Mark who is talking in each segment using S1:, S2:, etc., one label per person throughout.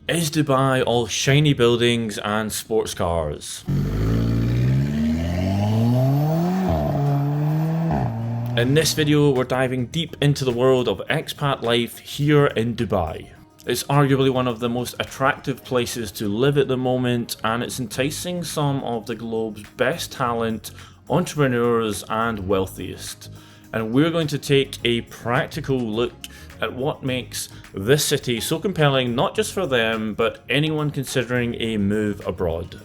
S1: Is Dubai all shiny buildings and sports cars? In this video, we're diving deep into the world of expat life here in Dubai. It's arguably one of the most attractive places to live at the moment, and it's enticing some of the globe's best talent, entrepreneurs and wealthiest. And we're going to take a practical look at what makes this city so compelling, not just for them, but anyone considering a move abroad.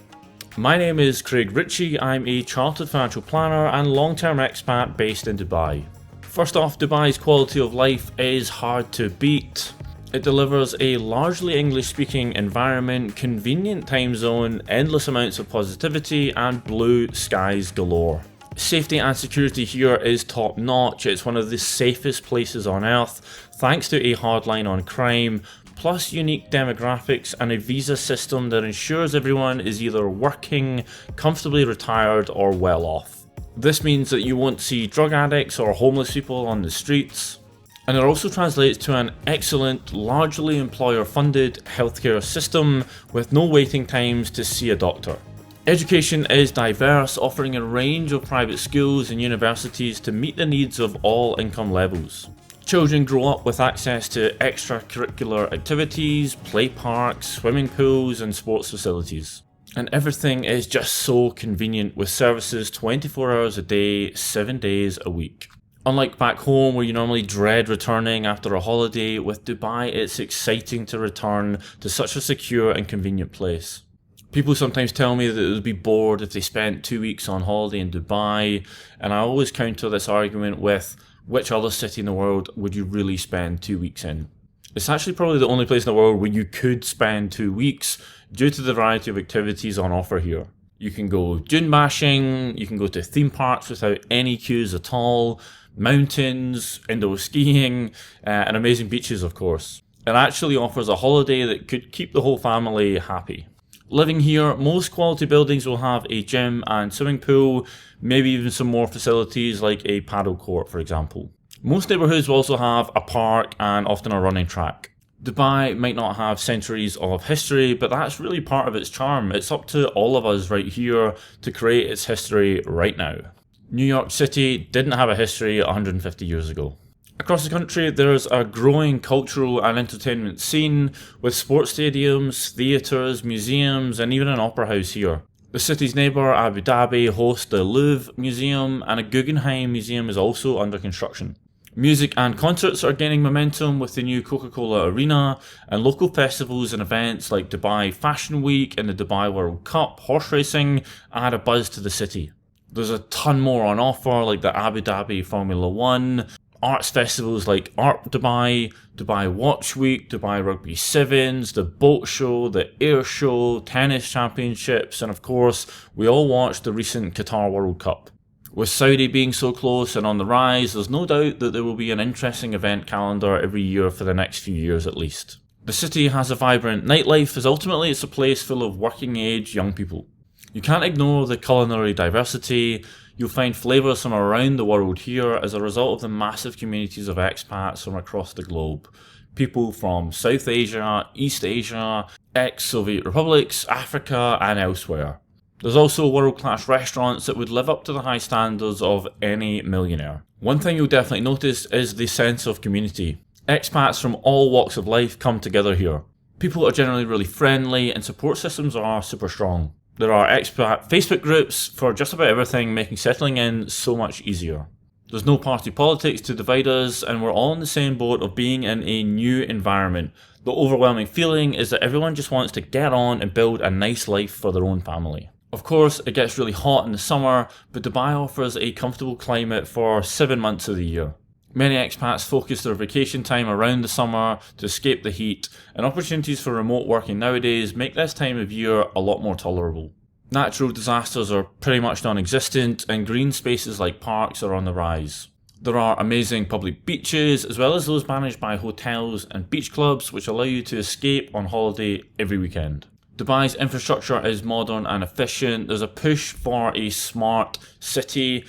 S1: My name is Craig Ritchie. I'm a chartered financial planner and long-term expat based in Dubai. First off, Dubai's quality of life is hard to beat. It delivers a largely English-speaking environment, convenient time zone, endless amounts of positivity, and blue skies galore. Safety and security here is top notch. It's one of the safest places on earth, thanks to a hard line on crime, plus unique demographics and a visa system that ensures everyone is either working, comfortably retired, or well off. This means that you won't see drug addicts or homeless people on the streets. And it also translates to an excellent, largely employer-funded healthcare system with no waiting times to see a doctor. Education is diverse, offering a range of private schools and universities to meet the needs of all income levels. Children grow up with access to extracurricular activities, play parks, swimming pools and sports facilities. And everything is just so convenient with services 24 hours a day, 7 days a week. Unlike back home where you normally dread returning after a holiday, with Dubai it's exciting to return to such a secure and convenient place. People sometimes tell me that they would be bored if they spent 2 weeks on holiday in Dubai, and I always counter this argument with, which other city in the world would you really spend 2 weeks in? It's actually probably the only place in the world where you could spend 2 weeks due to the variety of activities on offer here. You can go dune bashing, you can go to theme parks without any queues at all, mountains, indoor skiing, and amazing beaches of course. It actually offers a holiday that could keep the whole family happy. Living here, most quality buildings will have a gym and swimming pool, maybe even some more facilities like a paddle court for example. Most neighbourhoods will also have a park and often a running track. Dubai might not have centuries of history, but that's really part of its charm. It's up to all of us right here to create its history right now. New York City didn't have a history 150 years ago. Across the country, there's a growing cultural and entertainment scene with sports stadiums, theatres, museums, and even an opera house here. The city's neighbour, Abu Dhabi, hosts the Louvre Museum, and a Guggenheim Museum is also under construction. Music and concerts are gaining momentum with the new Coca-Cola Arena, and local festivals and events like Dubai Fashion Week and the Dubai World Cup horse racing add a buzz to the city. There's a ton more on offer like the Abu Dhabi Formula 1, arts festivals like Art Dubai, Dubai Watch Week, Dubai Rugby Sevens, the boat show, the air show, tennis championships, and of course, we all watched the recent Qatar World Cup. With Saudi being so close and on the rise, there's no doubt that there will be an interesting event calendar every year for the next few years at least. The city has a vibrant nightlife as ultimately it's a place full of working age young people. You can't ignore the culinary diversity. You'll find flavours from around the world here as a result of the massive communities of expats from across the globe. People from South Asia, East Asia, ex-Soviet republics, Africa and elsewhere. There's also world-class restaurants that would live up to the high standards of any millionaire. One thing you'll definitely notice is the sense of community. Expats from all walks of life come together here. People are generally really friendly and support systems are super strong. There are expat Facebook groups for just about everything, making settling in so much easier. There's no party politics to divide us, and we're all in the same boat of being in a new environment. The overwhelming feeling is that everyone just wants to get on and build a nice life for their own family. Of course, it gets really hot in the summer, but Dubai offers a comfortable climate for 7 months of the year. Many expats focus their vacation time around the summer to escape the heat, and opportunities for remote working nowadays make this time of year a lot more tolerable. Natural disasters are pretty much non-existent, and green spaces like parks are on the rise. There are amazing public beaches, as well as those managed by hotels and beach clubs, which allow you to escape on holiday every weekend. Dubai's infrastructure is modern and efficient. There's a push for a smart city,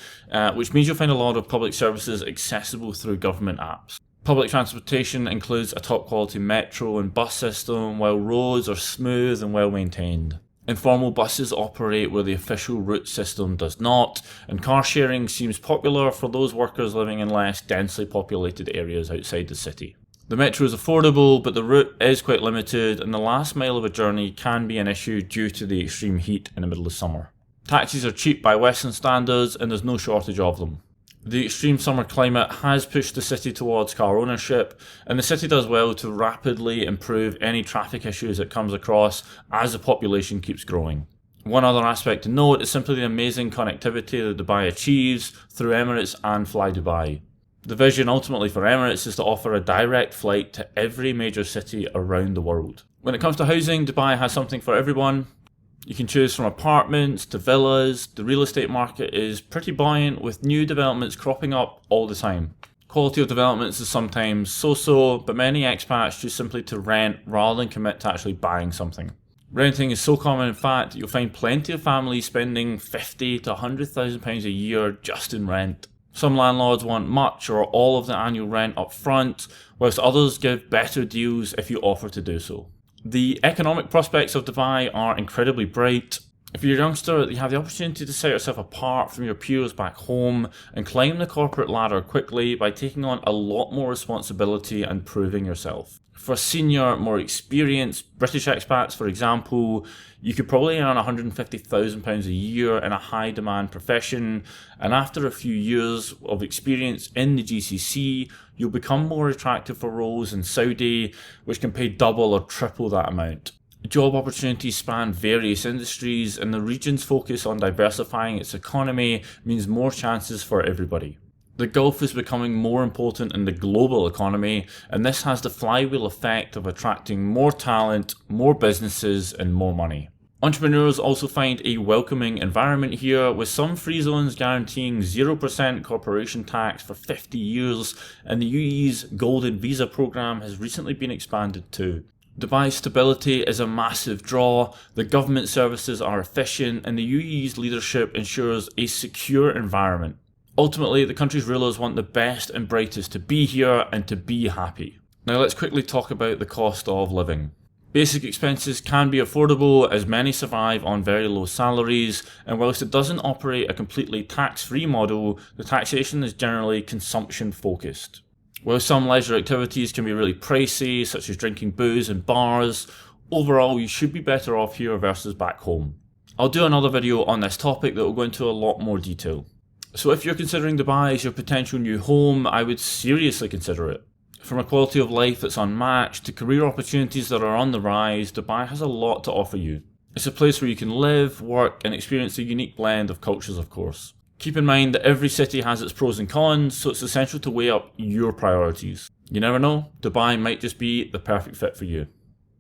S1: which means you'll find a lot of public services accessible through government apps. Public transportation includes a top quality metro and bus system, while roads are smooth and well maintained. Informal buses operate where the official route system does not, and car sharing seems popular for those workers living in less densely populated areas outside the city. The metro is affordable, but the route is quite limited, and the last mile of a journey can be an issue due to the extreme heat in the middle of summer. Taxis are cheap by Western standards, and there's no shortage of them. The extreme summer climate has pushed the city towards car ownership, and the city does well to rapidly improve any traffic issues it comes across as the population keeps growing. One other aspect to note is simply the amazing connectivity that Dubai achieves through Emirates and Fly Dubai. The vision ultimately for Emirates is to offer a direct flight to every major city around the world. When it comes to housing, Dubai has something for everyone. You can choose from apartments to villas. The real estate market is pretty buoyant with new developments cropping up all the time. Quality of developments is sometimes so-so, but many expats choose simply to rent rather than commit to actually buying something. Renting is so common in fact that you'll find plenty of families spending £50,000 to £100,000 a year just in rent. Some landlords want much or all of the annual rent up front, whilst others give better deals if you offer to do so. The economic prospects of Dubai are incredibly bright. If you're a youngster, you have the opportunity to set yourself apart from your peers back home and climb the corporate ladder quickly by taking on a lot more responsibility and proving yourself. For senior, more experienced British expats, for example, you could probably earn £150,000 a year in a high demand profession, and after a few years of experience in the GCC, you'll become more attractive for roles in Saudi, which can pay double or triple that amount. Job opportunities span various industries, and the region's focus on diversifying its economy means more chances for everybody. The Gulf is becoming more important in the global economy, and this has the flywheel effect of attracting more talent, more businesses, and more money. Entrepreneurs also find a welcoming environment here, with some free zones guaranteeing 0% corporation tax for 50 years, and the UAE's Golden Visa program has recently been expanded too. Dubai's stability is a massive draw, the government services are efficient, and the UAE's leadership ensures a secure environment. Ultimately, the country's rulers want the best and brightest to be here and to be happy. Now let's quickly talk about the cost of living. Basic expenses can be affordable as many survive on very low salaries, and whilst it doesn't operate a completely tax-free model, the taxation is generally consumption focused. While some leisure activities can be really pricey, such as drinking booze in bars, overall you should be better off here versus back home. I'll do another video on this topic that will go into a lot more detail. So if you're considering Dubai as your potential new home, I would seriously consider it. From a quality of life that's unmatched to career opportunities that are on the rise, Dubai has a lot to offer you. It's a place where you can live, work, and experience a unique blend of cultures, of course. Keep in mind that every city has its pros and cons, so it's essential to weigh up your priorities. You never know, Dubai might just be the perfect fit for you.